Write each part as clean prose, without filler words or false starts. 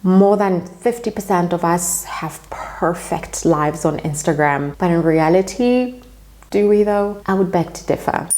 More than 50% of us have perfect lives on Instagram, but in reality, do we though? I would beg to differ.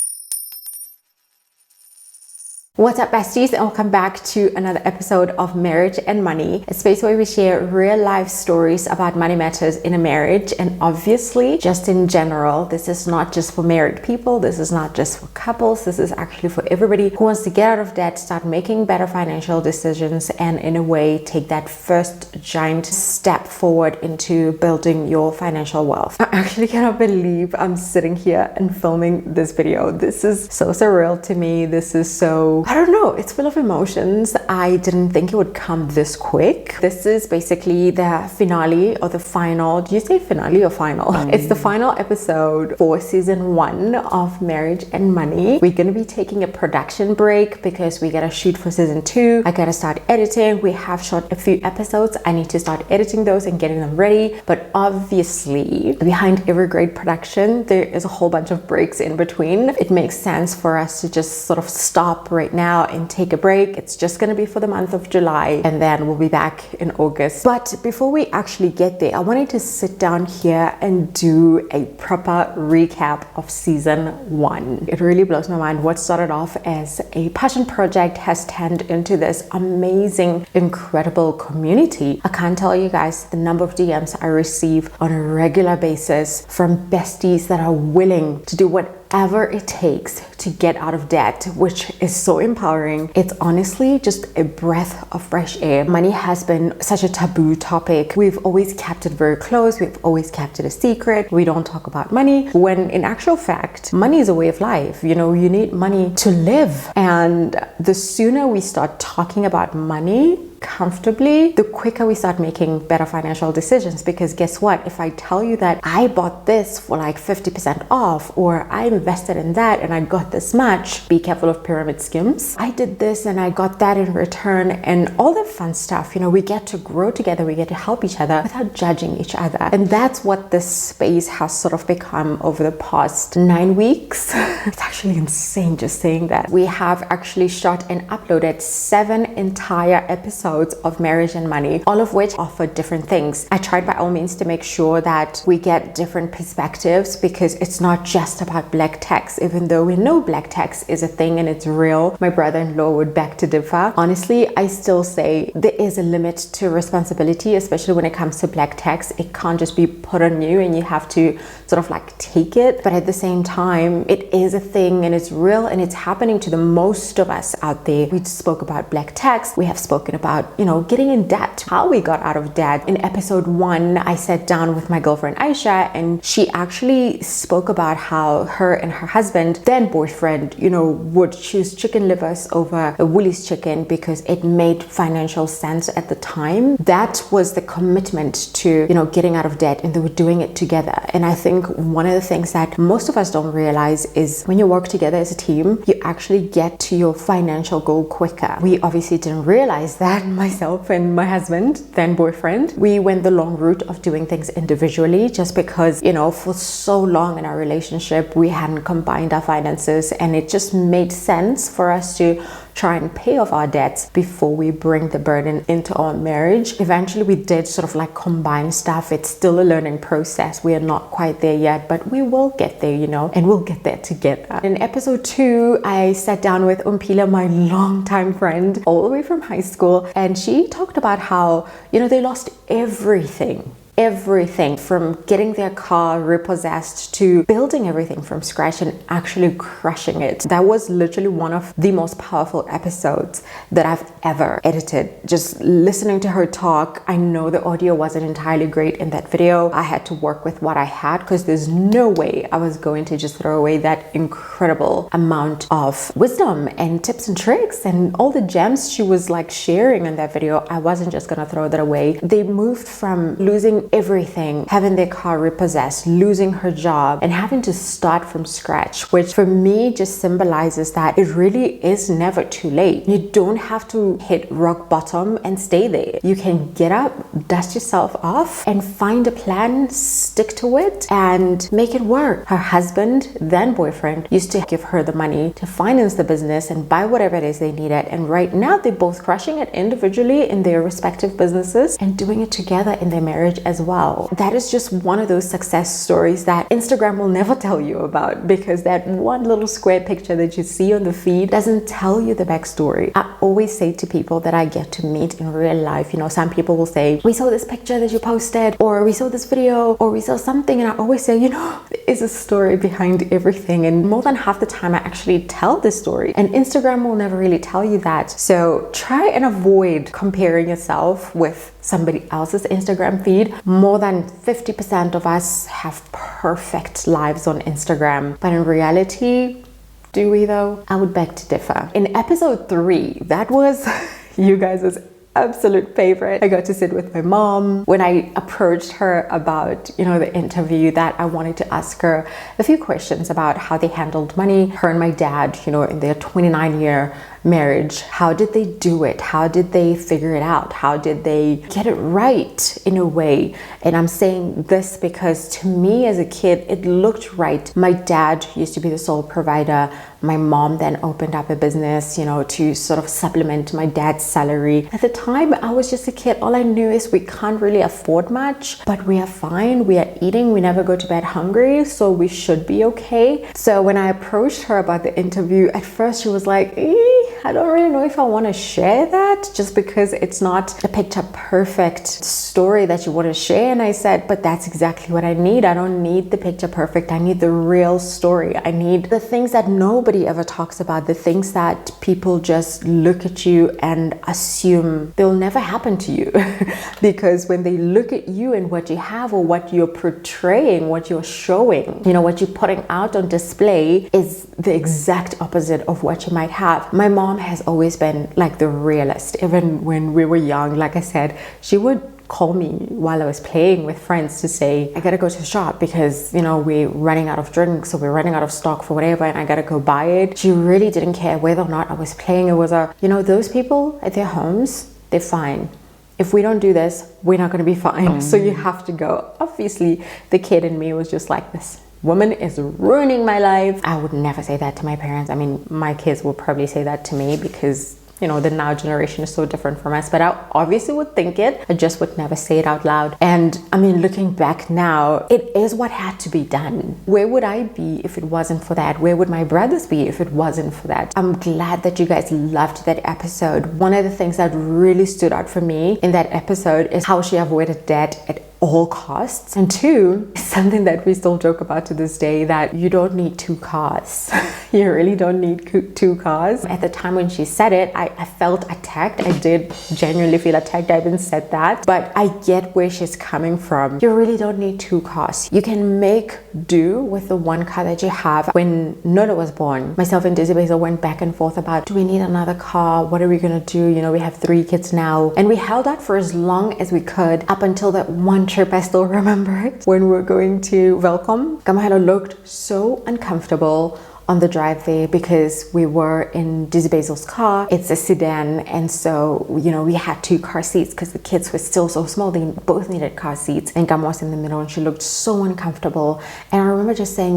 What's up, besties, and welcome back to another episode of Marriage and Money, a space where we share real life stories about money matters in a marriage, and obviously just in general. This is not just for married people, this is not just for couples, this is actually for everybody who wants to get out of debt, start making better financial decisions, and in a way take that first giant step forward into building your financial wealth. I actually cannot believe I'm sitting here and filming this video. This is so surreal to me. This is so, I don't know, it's full of emotions. I didn't think it would come this quick. This is basically the finale or the final. Do you say finale or final? It's the final episode for season 1 of Marriage and Money. We're going to be taking a production break because we gotta shoot for season 2. I gotta start editing. We have shot a few episodes. I need to start editing those and getting them ready. But obviously, behind every great production, there is a whole bunch of breaks in between. It makes sense for us to just sort of stop right now and take a break. It's just going to be for the month of July, and then we'll be back in August. But before we actually get there, I wanted to sit down here and do a proper recap of season 1. It really blows my mind what started off as a passion project has turned into this amazing, incredible community. I can't tell you guys the number of DMs I receive on a regular basis from besties that are willing to do whatever it takes to get out of debt, which is so empowering. It's honestly just a breath of fresh air. Money has been such a taboo topic. We've always kept it very close. We've always kept it a secret. We don't talk about money, when in actual fact, money is a way of life. You know, you need money to live. And the sooner we start talking about money comfortably, the quicker we start making better financial decisions. Because guess what? If I tell you that I bought this for like 50% off, or I invested in that and I got this much, be careful of pyramid schemes. I did this and I got that in return, and all the fun stuff. You know, we get to grow together, we get to help each other without judging each other. And that's what this space has sort of become over the past 9 weeks. It's actually insane just saying that. We have actually shot and uploaded 7 entire episodes of Marriage and Money, all of which offer different things. I tried by all means to make sure that we get different perspectives, because it's not just about black tax, even though we know black tax is a thing and it's real. My brother-in-law would beg to differ. Honestly, I still say there is a limit to responsibility, especially when it comes to black tax. It can't just be put on you and you have to sort of like take it. But at the same time, it is a thing and it's real and it's happening to the most of us out there. We spoke about black tax. We have spoken about, you know, getting in debt, how we got out of debt. In episode 1, I sat down with my girlfriend Aisha, and she actually spoke about how her and her husband, then boyfriend, you know, would choose chicken livers over a Woolies chicken because it made financial sense at the time. That was the commitment to, you know, getting out of debt, and they were doing it together. And I think one of the things that most of us don't realize is when you work together as a team, you actually get to your financial goal quicker. We obviously didn't realize that. Myself and my husband, then boyfriend, we went the long route of doing things individually, just because, you know, for so long in our relationship we hadn't combined our finances, and it just made sense for us to try and pay off our debts before we bring the burden into our marriage. Eventually we did sort of like combine stuff. It's still a learning process. We are not quite there yet, but we will get there, you know, and we'll get there together. In episode 2, I sat down with Umpila, my longtime friend, all the way from high school, and she talked about how, you know, they lost everything from getting their car repossessed to building everything from scratch and actually crushing it. That was literally one of the most powerful episodes that I've ever edited. Just listening to her talk, I know the audio wasn't entirely great in that video. I had to work with what I had, because there's no way I was going to just throw away that incredible amount of wisdom and tips and tricks and all the gems she was like sharing in that video. I wasn't just gonna throw that away. They moved from losing losing everything, having their car repossessed, losing her job, and having to start from scratch, which for me just symbolizes that it really is never too late. You don't have to hit rock bottom and stay there. You can get up, dust yourself off, and find a plan, stick to it, and make it work. Her husband, then boyfriend, used to give her the money to finance the business and buy whatever it is they needed. And right now they're both crushing it individually in their respective businesses and doing it together in their marriage as well. That is just one of those success stories that Instagram will never tell you about, because that one little square picture that you see on the feed doesn't tell you the backstory. I always say to people that I get to meet in real life, some people will say, we saw this picture that you posted, or we saw this video, or we saw something, and I always say, there is a story behind everything. And more than half the time I actually tell this story, and Instagram will never really tell you that. So try and avoid comparing yourself with somebody else's Instagram feed. More than 50% of us have perfect lives on Instagram, but in reality, do we though? I would beg to differ. In episode 3, that was you guys' absolute favorite. I got to sit with my mom when I approached her about, the interview, that I wanted to ask her a few questions about how they handled money. Her and my dad, in their 29-year marriage, how did they do it? How did they figure it out? How did they get it right in a way? And I'm saying this because to me as a kid, it looked right. My dad used to be the sole provider. My mom then opened up a business, to sort of supplement my dad's salary. At the time, I was just a kid. All I knew is we can't really afford much, but we are fine. We are eating. We never go to bed hungry, so we should be okay. So when I approached her about the interview, at first she was like, I don't really know if I want to share that, just because it's not a picture perfect story that you want to share. And I said, but that's exactly what I need. I don't need the picture perfect. I need the real story. I need the things that nobody ever talks about, the things that people just look at you and assume they'll never happen to you. Because when they look at you and what you have, or what you're portraying, what you're showing, what you're putting out on display is the exact opposite of what you might have. My mom has always been like the realist. Even when we were young, like I said, she would call me while I was playing with friends to say, I gotta go to the shop because, we're running out of drinks, or we're running out of stock for whatever, and I gotta go buy it. She really didn't care whether or not I was playing. It was those people at their homes, they're fine. If we don't do this, we're not gonna be fine. So you have to go. Obviously, the kid in me was just like, this woman is ruining my life. I would never say that to my parents. I mean, my kids will probably say that to me because the now generation is so different from us, but I obviously would think it. I just would never say it out loud. And I mean, looking back now, it is what had to be done. Where would I be if it wasn't for that? Where would my brothers be if it wasn't for that? I'm glad that you guys loved that episode. One of the things that really stood out for me in that episode is how she avoided debt at all costs. And 2, something that we still joke about to this day, that you don't need 2 cars. You really don't need 2 cars. At the time when she said it, I felt attacked. I did genuinely feel attacked. I even said that, but I get where she's coming from. You really don't need 2 cars. You can make do with the 1 car that you have. When Nola was born, myself and Dizzy Basil went back and forth about, do we need another car? What are we gonna do? We have 3 kids now. And we held out for as long as we could, up until that one trip. I still remember it, when we were going to Welcome. Kamahela looked so uncomfortable on the drive there because we were in Dizzy Basil's car. It's a sedan, and so we had 2 car seats because the kids were still so small. They both needed car seats, and Gam was in the middle, and she looked so uncomfortable. And I remember just saying,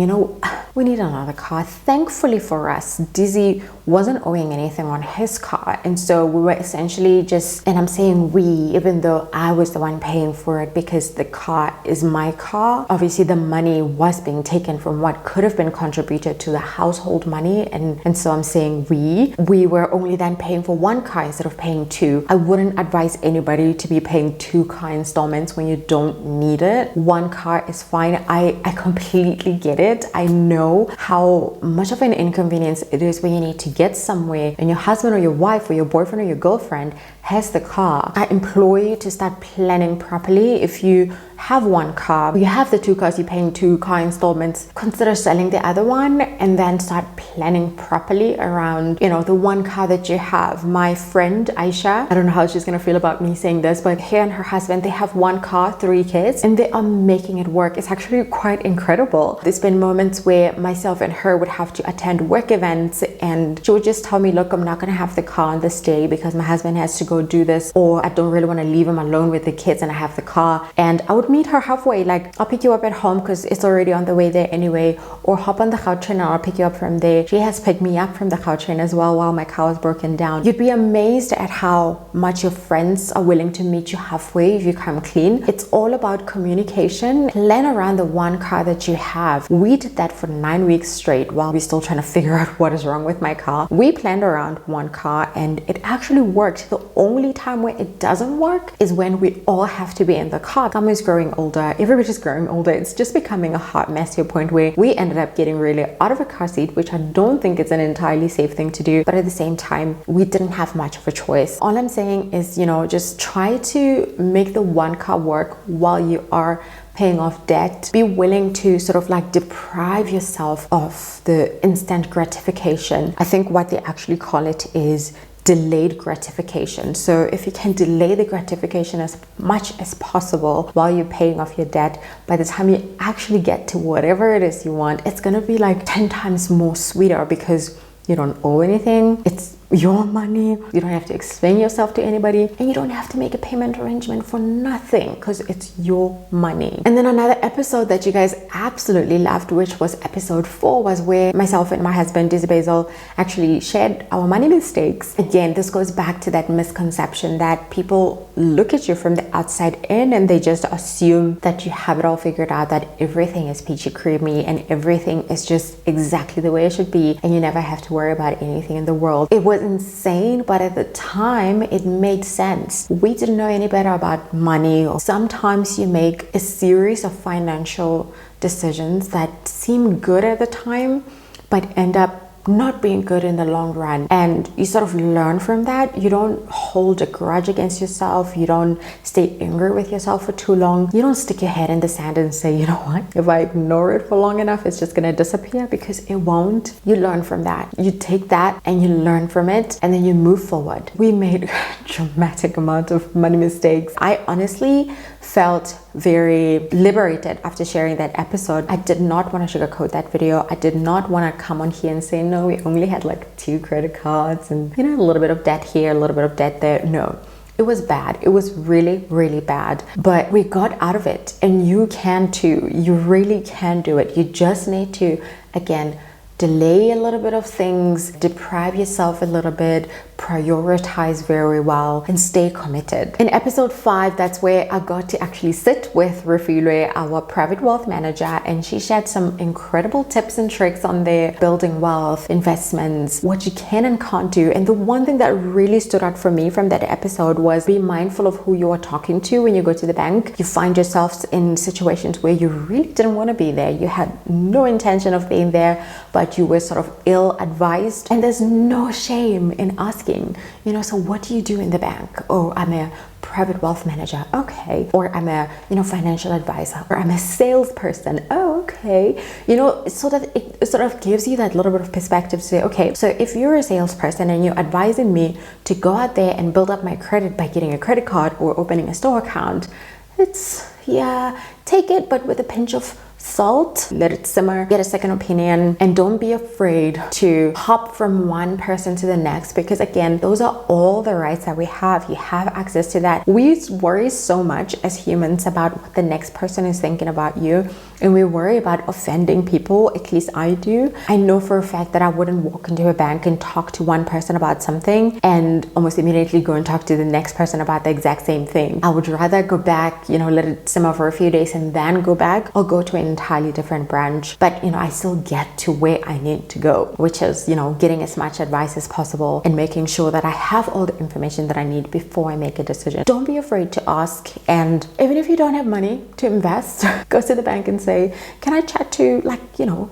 we need another car. Thankfully for us, Dizzy wasn't owing anything on his car, and so we were essentially just, and I'm saying we, even though I was the one paying for it because the car is my car. Obviously the money was being taken from what could have been contributed to the household money, and so I'm saying we were only then paying for 1 car instead of paying 2. I wouldn't advise anybody to be paying 2 car installments when you don't need it. 1 car is fine. I completely get it. I know how much of an inconvenience it is when you need to get somewhere and your husband or your wife or your boyfriend or your girlfriend has the car, I implore you to start planning properly. If you have one car, you have the two cars, you're paying 2 car installments, consider selling the other one and then start planning properly around, you know, the one car that you have. My friend Aisha, I don't know how she's gonna feel about me saying this, but her and her husband, they have one car, 3 kids, and they are making it work. It's actually quite incredible. There's been moments where myself and her would have to attend work events and she would just tell me, look, I'm not gonna have the car on this day because my husband has to go do this, or I don't really want to leave him alone with the kids and I have the car. And I would meet her halfway, like, I'll pick you up at home because it's already on the way there anyway, or hop on the Gautrain and I'll pick you up from there. She has picked me up from the Gautrain as well while my car was broken down. You'd be amazed at how much your friends are willing to meet you halfway if you come clean. It's all about communication. Plan around the one car that you have. We did that for 9 weeks straight while we're still trying to figure out what is wrong with my car. We planned around one car and it actually worked. The only time where it doesn't work is when we all have to be in the car. Someone's growing older, everybody's growing older. It's just becoming a hot mess to a point where we ended up getting really out of a car seat, which I don't think is an entirely safe thing to do. But at the same time, we didn't have much of a choice. All I'm saying is, you know, just try to make the one car work while you are paying off debt. Be willing to sort of like deprive yourself of the instant gratification. I think what they actually call it is delayed gratification. So if you can delay the gratification as much as possible while you're paying off your debt, by the time you actually get to whatever it is you want, it's gonna be like 10 times more sweeter because you don't owe anything. It's your money. You don't have to explain yourself to anybody, and you don't have to make a payment arrangement for nothing because it's your money. And then another episode that you guys absolutely loved, which was episode 4, was where myself and my husband Dizzy Basil actually shared our money mistakes. Again, this goes back to that misconception that people look at you from the outside in and they just assume that you have it all figured out, that everything is peachy creamy and everything is just exactly the way it should be and you never have to worry about anything in the world. It was insane, but at the time it made sense. We didn't know any better about money. Sometimes you make a series of financial decisions that seem good at the time but end up not being good in the long run, and you sort of learn from that. You don't hold a grudge against yourself. You don't stay angry with yourself for too long. You don't stick your head in the sand and say, you know what, if I ignore it for long enough it's just gonna disappear, because it won't. You learn from that. You take that and you learn from it, and then you move forward. We made a dramatic amount of money mistakes. I honestly felt very liberated after sharing that episode. I did not want to sugarcoat that video. I did not want to come on here and say, no, we only had like 2 credit cards and, you know, a little bit of debt here, a little bit of debt there. No, it was bad. It was really, really bad, but we got out of it, and you can too. You really can do it. You just need to, again, delay a little bit of things, deprive yourself a little bit, prioritize very well, and stay committed. In episode 5, that's where I got to actually sit with Refilwe, our private wealth manager, and she shared some incredible tips and tricks on there, building wealth, investments, what you can and can't do. And the one thing that really stood out for me from that episode was be mindful of who you are talking to when you go to the bank. You find yourselves in situations where you really didn't want to be there. You had no intention of being there, but you were sort of ill-advised, and there's no shame in asking, you know, so what do you do in the bank? Oh, I'm a private wealth manager. Okay. Or I'm a, you know, financial advisor, or I'm a salesperson. Oh, okay. You know, so that it sort of gives you that little bit of perspective to say, okay, so if you're a salesperson and you're advising me to go out there and build up my credit by getting a credit card or opening a store account, it's, yeah, take it, but with a pinch of salt, let it simmer, get a second opinion, and don't be afraid to hop from one person to the next, because again, those are all the rights that we have. You have access to that. We worry so much as humans about what the next person is thinking about you, and we worry about offending people. At least I do. I know for a fact that I wouldn't walk into a bank and talk to one person about something and almost immediately go and talk to the next person about the exact same thing. I would rather go back, you know, let it simmer for a few days and then go back, or go to a entirely different branch, but I still get to where I need to go, which is getting as much advice as possible and making sure that I have all the information that I need before I make a decision. Don't be afraid to ask, and even if you don't have money to invest, go to the bank and say, can I chat to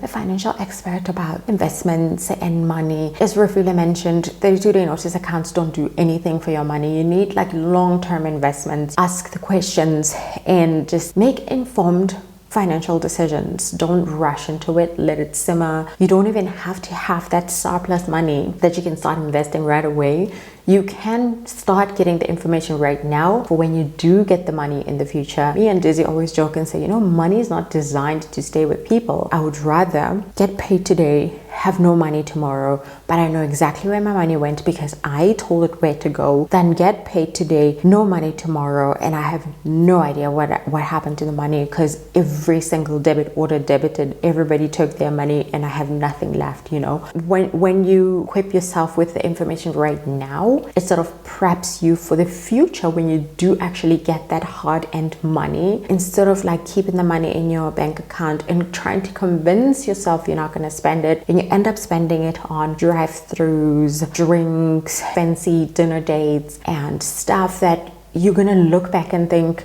a financial expert about investments and money? As Rafula mentioned, 32-day notice accounts don't do anything for your money. You need long-term investments. Ask the questions and just make informed financial decisions. Don't rush into it. Let it simmer. You don't even have to have that surplus money that you can start investing right away. You can start getting the information right now for when you do get the money in the future. Me and Dizzy always joke and say, money is not designed to stay with people. I would rather get paid today, have no money tomorrow, but I know exactly where my money went because I told it where to go, than get paid today, no money tomorrow, and I have no idea what happened to the money because every single debit order debited, everybody took their money and I have nothing left. When you equip yourself with the information right now, it sort of preps you for the future when you do actually get that hard-earned money, instead of keeping the money in your bank account and trying to convince yourself you're not going to spend it, and you end up spending it on drive-thrus, drinks, fancy dinner dates, and stuff that you're going to look back and think,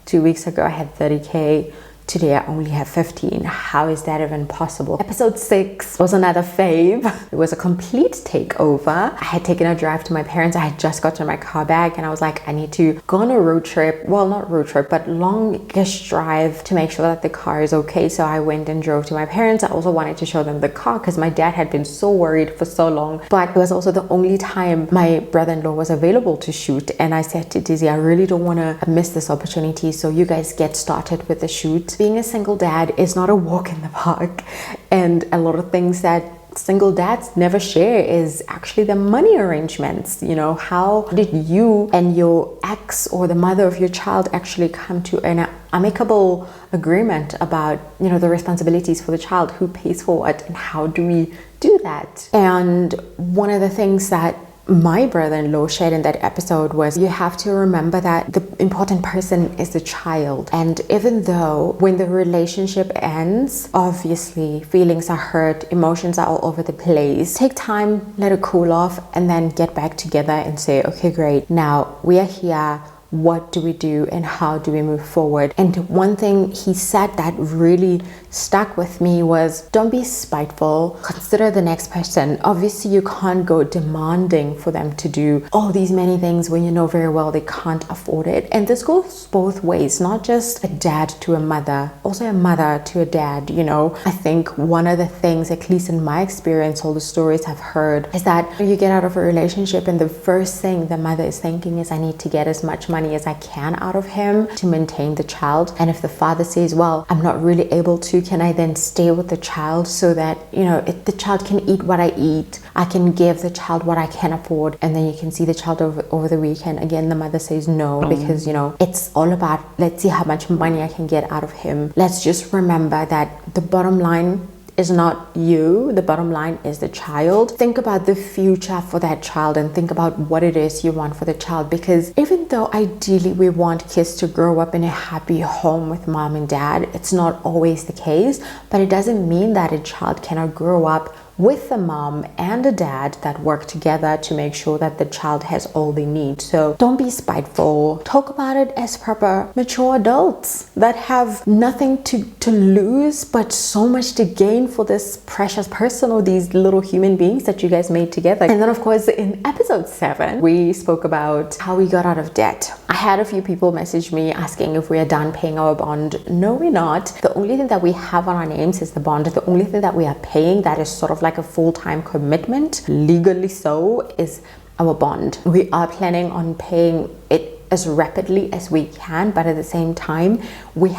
2 weeks ago I had 30K. Today I only have 15. How is that even possible? Episode 6 was another fave. It was a complete takeover. I had taken a drive to my parents. I had just gotten my car back and I was like, I need to go on a road trip. Well, not road trip, but longish drive to make sure that the car is okay. So I went and drove to my parents. I also wanted to show them the car because my dad had been so worried for so long. But it was also the only time my brother-in-law was available to shoot. And I said to Dizzy, I really don't want to miss this opportunity. So you guys get started with the shoot. Being a single dad is not a walk in the park, and a lot of things that single dads never share is actually the money arrangements. How did you and your ex or the mother of your child actually come to an amicable agreement about the responsibilities for the child, who pays for what, and how do we do that? And one of the things that my brother-in-law shared in that episode was, you have to remember that the important person is the child. And even though when the relationship ends, obviously feelings are hurt, emotions are all over the place, take time, let it cool off, and then get back together and say, okay, great, now we are here. What do we do and how do we move forward? And one thing he said that really stuck with me was, don't be spiteful, consider the next person. Obviously you can't go demanding for them to do all these many things when you know very well they can't afford it. And this goes both ways, not just a dad to a mother, also a mother to a dad. I think one of the things, at least in my experience, all the stories I've heard, is that you get out of a relationship and the first thing the mother is thinking is, I need to get as much money as I can out of him to maintain the child. And if the father says, well, I'm not really able to, can I then stay with the child so that the child can eat what I eat, I can give the child what I can afford, and then you can see the child over the weekend. Again, the mother says no, because it's all about, let's see how much money I can get out of him. Let's just remember that the bottom line is not you, the bottom line is the child. Think about the future for that child and think about what it is you want for the child, because even though ideally we want kids to grow up in a happy home with mom and dad, it's not always the case. But it doesn't mean that a child cannot grow up with a mom and a dad that work together to make sure that the child has all they need. So don't be spiteful. Talk about it as proper mature adults that have nothing to lose but so much to gain for this precious person or these little human beings that you guys made together. And then of course in episode 7 we spoke about how we got out of debt. I had a few people message me asking if we are done paying our bond. No, we're not. The only thing that we have on our names is the bond. The only thing that we are paying that is sort of like a full-time commitment, legally so, is our bond. We are planning on paying it as rapidly as we can, but at the same time we're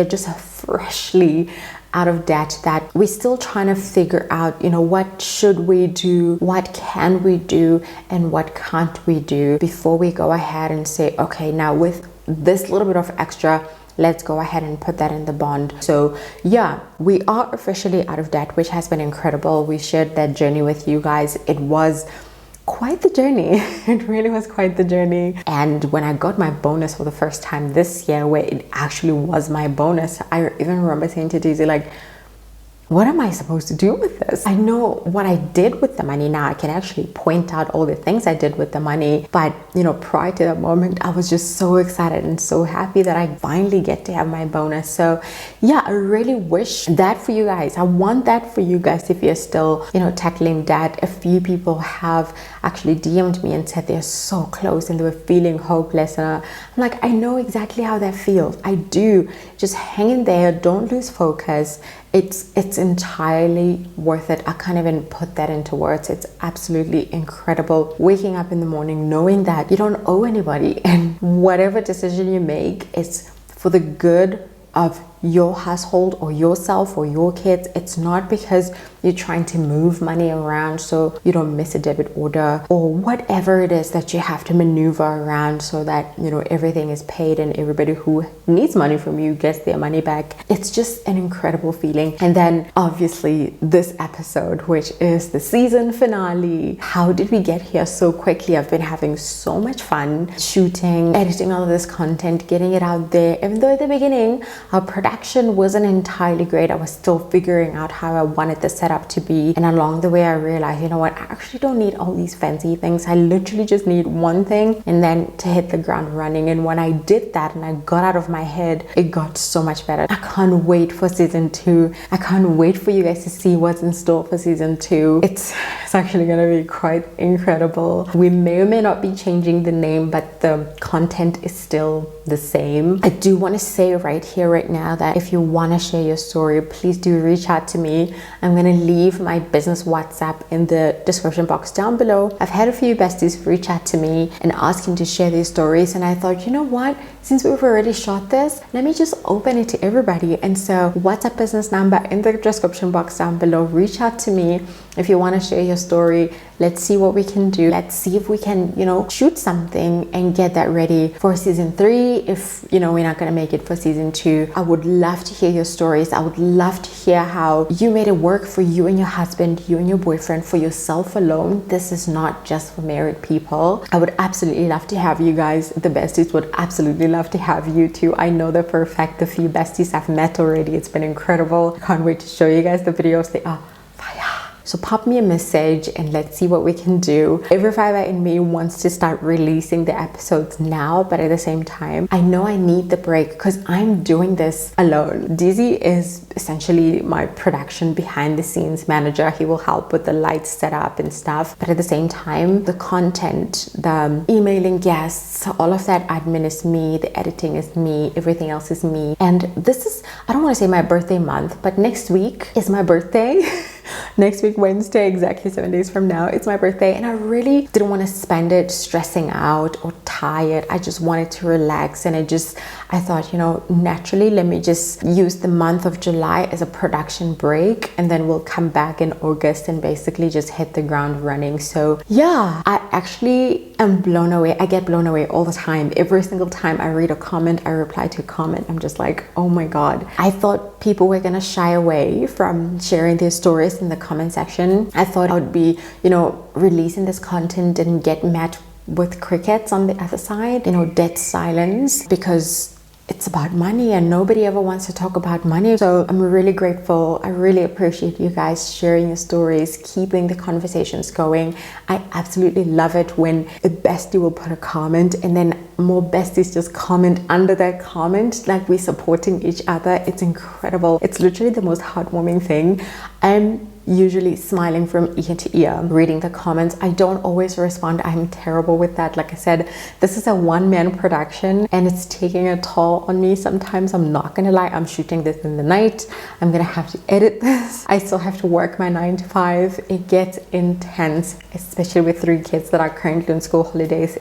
just freshly out of debt that we're still trying to figure out, what should we do, what can we do, and what can't we do before we go ahead and say, okay, now with this little bit of extra, let's go ahead and put that in the bond. So yeah, we are officially out of debt, which has been incredible. We shared that journey with you guys. It was quite the journey. It really was quite the journey. And when I got my bonus for the first time this year, where it actually was my bonus, I even remember saying to Daisy, like, what am I supposed to do with this? I know what I did with the money now. I can actually point out all the things I did with the money. But, you know, prior to that moment, I was just so excited and so happy that I finally get to have my bonus. So yeah, I really wish that for you guys. I want that for you guys if you're still, you know, tackling that. A few people have actually DM'd me and said they're so close and they were feeling hopeless. And I'm like, I know exactly how that feels. I do. Just hang in there. Don't lose focus. It's entirely worth it. I can't even put that into words. It's absolutely incredible. Waking up in the morning knowing that you don't owe anybody, and whatever decision you make is for the good of your household or yourself or your kids. It's not because you're trying to move money around so you don't miss a debit order or whatever it is that you have to maneuver around so that, you know, everything is paid and everybody who needs money from you gets their money back. It's just an incredible feeling. And then obviously this episode, which is the season finale. How did we get here so quickly? I've been having so much fun shooting, editing all of this content, getting it out there. Even though at the beginning our production wasn't entirely great, I was still figuring out how I wanted the setup to be. And along the way I realized, you know what, I actually don't need all these fancy things. I literally just need one thing and then to hit the ground running. And when I did that and I got out of my head, it got so much better. I can't wait for season 2. I can't wait for you guys to see what's in store for season 2. It's actually gonna be quite incredible. We may or may not be changing the name, but the content is still the same. I do want to say right here, right now, that if you want to share your story, please do reach out to me. I'm going to leave my business WhatsApp in the description box down below. I've had a few besties reach out to me and asking to share their stories, and I thought, you know what, since we've already shot this, let me just open it to everybody. And so WhatsApp business number in the description box down below. Reach out to me if you want to share your story. Let's see what we can do. Let's see if we can, you know, shoot something and get that ready for season 3. If, you know, we're not going to make it for season 2, I would love to hear your stories. I would love to hear how you made it work for you and your husband, you and your boyfriend, for yourself alone. This is not just for married people. I would absolutely love to have you guys. The besties would absolutely love to have you too. I know that for a fact. The few besties I've met already, it's been incredible. I can't wait to show you guys the videos. They are fire. So pop me a message and let's see what we can do. Every fiber in me wants to start releasing the episodes now, but at the same time, I know I need the break because I'm doing this alone. Dizzy is essentially my production behind the scenes manager. He will help with the light setup and stuff. But at the same time, the content, the emailing guests, all of that admin is me, the editing is me, everything else is me. And this is, I don't want to say my birthday month, but next week is my birthday. Next week, Wednesday, exactly 7 days from now, it's my birthday, and I really didn't want to spend it stressing out or tired. I just wanted to relax, and I thought, you know, naturally, let me just use the month of July as a production break, and then we'll come back in August and basically just hit the ground running. So yeah, I actually am blown away. I get blown away all the time. Every single time I read a comment, I reply to a comment, I'm just like, oh my God. I thought people were gonna shy away from sharing their stories in the comment section. I thought I would be, you know, releasing this content and get met with crickets on the other side, you know, dead silence, because it's about money and nobody ever wants to talk about money. So I'm really grateful. I really appreciate you guys sharing your stories, keeping the conversations going. I absolutely love it when a bestie will put a comment and then more besties just comment under that comment, like we're supporting each other. It's incredible. It's literally the most heartwarming thing. I'm usually smiling from ear to ear reading the comments. I don't always respond. I'm terrible with that. Like I said, this is a one-man production and it's taking a toll on me sometimes. I'm not gonna lie. I'm shooting this in the night. I'm gonna have to edit this. I still have to work my 9 to 5. It gets intense, especially with 3 kids that are currently on school holidays.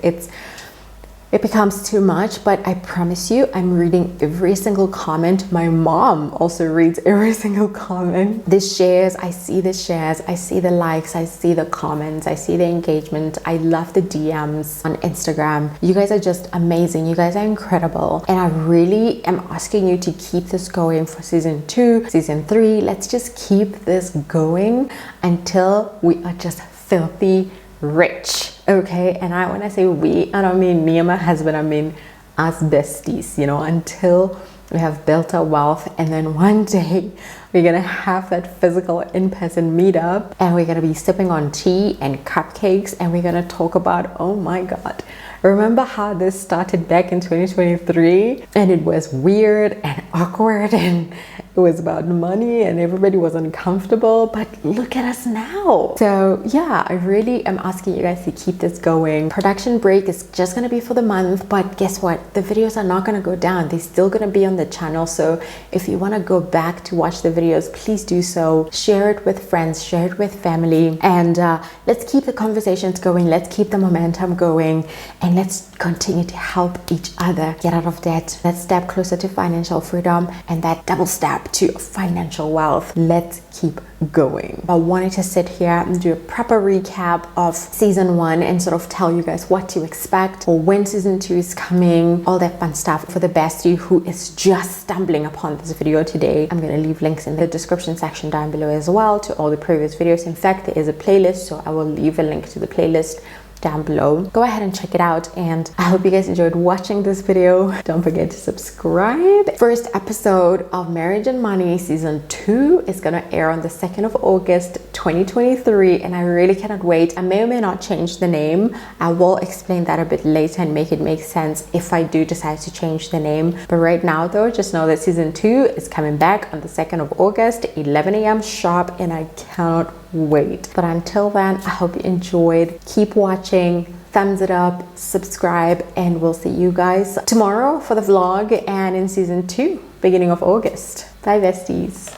It becomes too much, but I promise you, I'm reading every single comment. My mom also reads every single comment. The shares, I see the shares, I see the likes, I see the comments, I see the engagement. I love the DMs on Instagram. You guys are just amazing. You guys are incredible. And I really am asking you to keep this going for season 2, season 3. Let's just keep this going until we are just filthy rich, okay? And when I say we, I don't mean me and my husband, I mean us besties, you know, until we have built our wealth, and then one day we're gonna have that physical in-person meetup, and we're gonna be sipping on tea and cupcakes, and we're gonna talk about, oh my God, remember how this started back in 2023 and it was weird and awkward and it was about money and everybody was uncomfortable, but look at us now. So yeah, I really am asking you guys to keep this going. Production break is just gonna be for the month, but guess what? The videos are not gonna go down. They're still gonna be on the channel. So if you wanna go back to watch the videos, please do so. Share it with friends, share it with family, and let's keep the conversations going. Let's keep the momentum going, and let's continue to help each other get out of debt. Let's step closer to financial freedom and that double step to financial wealth. Let's keep going. I wanted to sit here and do a proper recap of season 1 and sort of tell you guys what to expect or when season 2 is coming, all that fun stuff. For the bestie who is just stumbling upon this video today, I'm going to leave links in the description section down below as well to all the previous videos. In fact, there is a playlist, so I will leave a link to the playlist down below. Go ahead and check it out, and I hope you guys enjoyed watching this video. Don't forget to subscribe. First episode of Marriage and Money season 2 is gonna air on the 2nd of August 2023, and I really cannot wait. I may or may not change the name. I will explain that a bit later and make it make sense if I do decide to change the name. But right now though, just know that season 2 is coming back on the 2nd of August, 11 a.m. sharp, and I cannot wait. But until then, I hope you enjoyed. Keep watching, thumbs it up, subscribe, and we'll see you guys tomorrow for the vlog and in season 2 beginning of August. Bye besties.